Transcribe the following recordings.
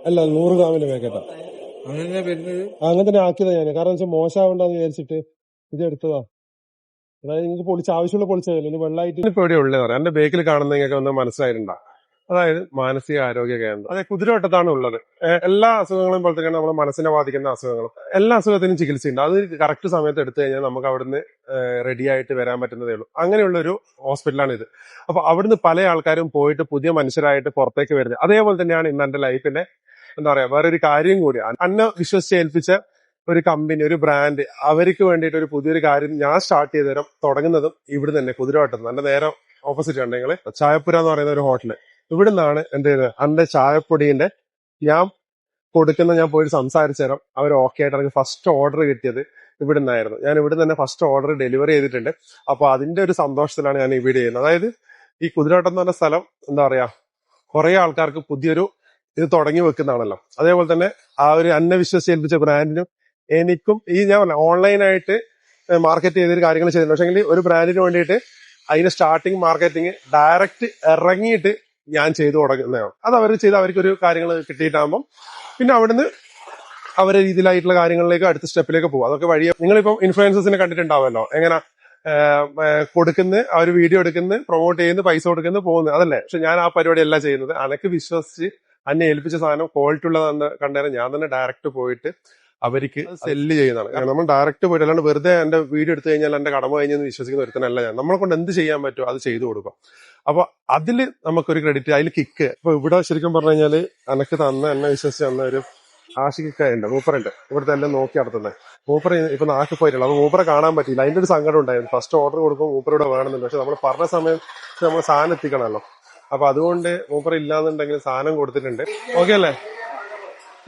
അല്ല 100 ഗ്രാമിന്റെ പാക്കറ്റാ. അങ്ങനെ തന്നെ ആക്കിയതാ ഞാൻ. കാരണം വെച്ചാൽ മോശമാവണ്ടെന്ന് വിചാരിച്ചിട്ട് ഇത് എടുത്തതാ. അതായത് നിങ്ങൾക്ക് പൊളിച്ച് ആവശ്യമുള്ള പൊളിച്ചതല്ലോ, ഇനി വെള്ളമായിട്ട് ഇപ്പൊ എവിടെ ഉള്ളത് പറയാം. എന്റെ ബേക്കിൽ കാണുന്ന നിങ്ങൾക്ക് ഒന്ന് മനസ്സിലായിട്ടുണ്ടാ. അതായത് മാനസിക ആരോഗ്യ കേന്ദ്രം. അതായത് കുതിരവട്ടത്താണ് ഉള്ളത്. എല്ലാ അസുഖങ്ങളും പോലെ തന്നെ നമ്മുടെ മനസ്സിനെ ബാധിക്കുന്ന അസുഖങ്ങളും എല്ലാ അസുഖത്തിനും ചികിത്സയുണ്ട്. അത് കറക്റ്റ് സമയത്ത് എടുത്തു കഴിഞ്ഞാൽ നമുക്ക് അവിടുന്ന് റെഡി ആയിട്ട് വരാൻ പറ്റുന്നതേ ഉള്ളൂ. അങ്ങനെയുള്ള ഒരു ഹോസ്പിറ്റലാണ് ഇത്. അപ്പൊ അവിടുന്ന് പല ആൾക്കാരും പോയിട്ട് പുതിയ മനുഷ്യരായിട്ട് പുറത്തേക്ക് വരുന്നത്. അതേപോലെ തന്നെയാണ് ഇന്ന് എന്റെ ലൈഫിന്റെ എന്താ പറയാ വേറൊരു കാര്യം കൂടി. അന്നെ വിശ്വസിച്ച് ഏൽപ്പിച്ച ഒരു കമ്പനി, ഒരു ബ്രാൻഡ്, അവർക്ക് വേണ്ടിയിട്ട് ഒരു പുതിയൊരു കാര്യം ഞാൻ സ്റ്റാർട്ട് ചെയ്ത് തരാം. തുടങ്ങുന്നതും ഇവിടെ തന്നെ കുതിരവട്ടത്ത്. എന്റെ നേരെ ഓപ്പോസിറ്റ് ആണ് നിങ്ങള് ചായപ്പുര എന്ന് പറയുന്ന ഒരു ഹോട്ടല്. ഇവിടെ നിന്നാണ് എന്ത് ചെയ്തത്, എന്റെ ചായപ്പൊടിന്റെ ഞാൻ ഞാൻ പോയിട്ട് സംസാരിച്ചു തരാം. അവർ ഓക്കെ ആയിട്ട് എനിക്ക് ഫസ്റ്റ് ഓർഡർ കിട്ടിയത് ഇവിടെ നിന്നായിരുന്നു. ഞാൻ ഇവിടെ തന്നെ ഫസ്റ്റ് ഓർഡർ ഡെലിവറി ചെയ്തിട്ടുണ്ട്. അപ്പൊ അതിന്റെ ഒരു സന്തോഷത്തിലാണ് ഞാൻ ഈ വീഡിയോ ചെയ്യുന്നത്. അതായത് ഈ കുതിരവട്ടം എന്ന് പറഞ്ഞ സ്ഥലം എന്താ പറയാ കുറെ ആൾക്കാർക്ക് പുതിയൊരു ഇത് തുടങ്ങി വെക്കുന്നതാണല്ലോ. അതേപോലെ തന്നെ ആ ഒരു എന്നെ വിശ്വസിച്ച് ബ്രാൻഡിനും എനിക്കും ഞാൻ പറഞ്ഞ ഓൺലൈനായിട്ട് മാർക്കറ്റ് ചെയ്തൊരു കാര്യങ്ങൾ ചെയ്യുന്നുണ്ട്. പക്ഷെങ്കിൽ ഒരു ബ്രാൻഡിന് വേണ്ടിയിട്ട് അതിന് സ്റ്റാർട്ടിങ് മാർക്കറ്റിംഗ് ഡയറക്റ്റ് ഇറങ്ങിയിട്ട് ഞാൻ ചെയ്തു തുടങ്ങുന്നതാണ്. അത് അവർ ചെയ്ത് അവർക്കൊരു കാര്യങ്ങൾ കിട്ടിയിട്ടാകുമ്പം പിന്നെ അവിടുന്ന് അവരെ രീതിയിലായിട്ടുള്ള കാര്യങ്ങളിലേക്ക് അടുത്ത സ്റ്റെപ്പിലേക്ക് പോകും. അതൊക്കെ വഴിയെ നിങ്ങളിപ്പം ഇൻഫ്ലുവൻസേഴ്സിനെ കണ്ടിട്ടുണ്ടാവുമല്ലോ, എങ്ങനെ കൊടുക്കുന്ന ആ ഒരു വീഡിയോ എടുക്കുന്ന പ്രൊമോട്ട് ചെയ്യുന്ന പൈസ കൊടുക്കുന്ന പോകുന്നത്, അതല്ലേ. പക്ഷെ ഞാൻ ആ പരിപാടി അല്ല ചെയ്യുന്നത്. അനക്ക് വിശ്വസിച്ച് എന്നെ ഏൽപ്പിച്ച സാധനം ക്വാളിറ്റി ഉള്ളതെന്ന് കണ്ടേരം ഞാൻ തന്നെ ഡയറക്റ്റ് പോയിട്ട് അവർക്ക് സെല്ല് ചെയ്യുന്നതാണ്. കാരണം നമ്മൾ ഡയറക്റ്റ് പോയിട്ട് അല്ലാണ്ട് വെറുതെ എന്റെ വീഡിയോ എടുത്തു കഴിഞ്ഞാൽ എന്റെ കടമ കഴിഞ്ഞെന്ന് വിശ്വസിക്കുന്ന ഒരുത്തനല്ല ഞാൻ. നമ്മളെ കൊണ്ട് എന്ത് ചെയ്യാൻ പറ്റുമോ അത് ചെയ്തു കൊടുക്കാം. അപ്പൊ അതില് നമുക്കൊരു ക്രെഡിറ്റ്, അതിൽ കിക്ക്. ഇപ്പൊ ഇവിടെ ശരിക്കും പറഞ്ഞു കഴിഞ്ഞാല് എനക്ക് എന്നെ വിശ്വസിച്ച് തന്ന ഒരു ആഷിക്കുണ്ട്, മൂപ്പറുണ്ട്. ഇവിടുത്തെ എല്ലാം നോക്കി നടത്തുന്നത്. മൂപ്പർ ഇപ്പൊ നാട്ടിൽ പോയിട്ടുള്ളൂ. അപ്പൊ മൂപ്പറെ കാണാൻ പറ്റിയില്ല. അതിന്റെ ഒരു സങ്കടം ഉണ്ടായിരുന്നു. ഫസ്റ്റ് ഓർഡർ കൊടുക്കുമ്പോൾ മൂപ്പർ ഇവിടെ വേണമെന്നുണ്ട്. പക്ഷെ നമ്മൾ പറഞ്ഞ സമയത്ത് നമ്മൾ സാധനം എത്തിക്കണമല്ലോ. അപ്പൊ അതുകൊണ്ട് മൂപ്പർ ഇല്ലാന്നുണ്ടെങ്കിൽ സാധനം കൊടുത്തിട്ടുണ്ട്. ഓക്കെ അല്ലേ?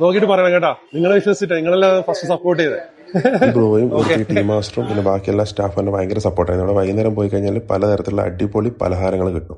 നോക്കിയിട്ട് പറയണം കേട്ടാ. നിങ്ങളെ വിശ്വസിച്ചിട്ട് നിങ്ങളെല്ലാം ഫസ്റ്റ് സപ്പോർട്ട് ചെയ്തേ. ബ്രോയും ടീം മാസ്റ്ററും പിന്നെ ബാക്കി എല്ലാ സ്റ്റാഫും ഭയങ്കര സപ്പോർട്ടായിരുന്നു. അവിടെ വൈകുന്നേരം പോയി കഴിഞ്ഞാൽ പലതരത്തിലുള്ള അടിപൊളി പലഹാരങ്ങൾ കിട്ടും.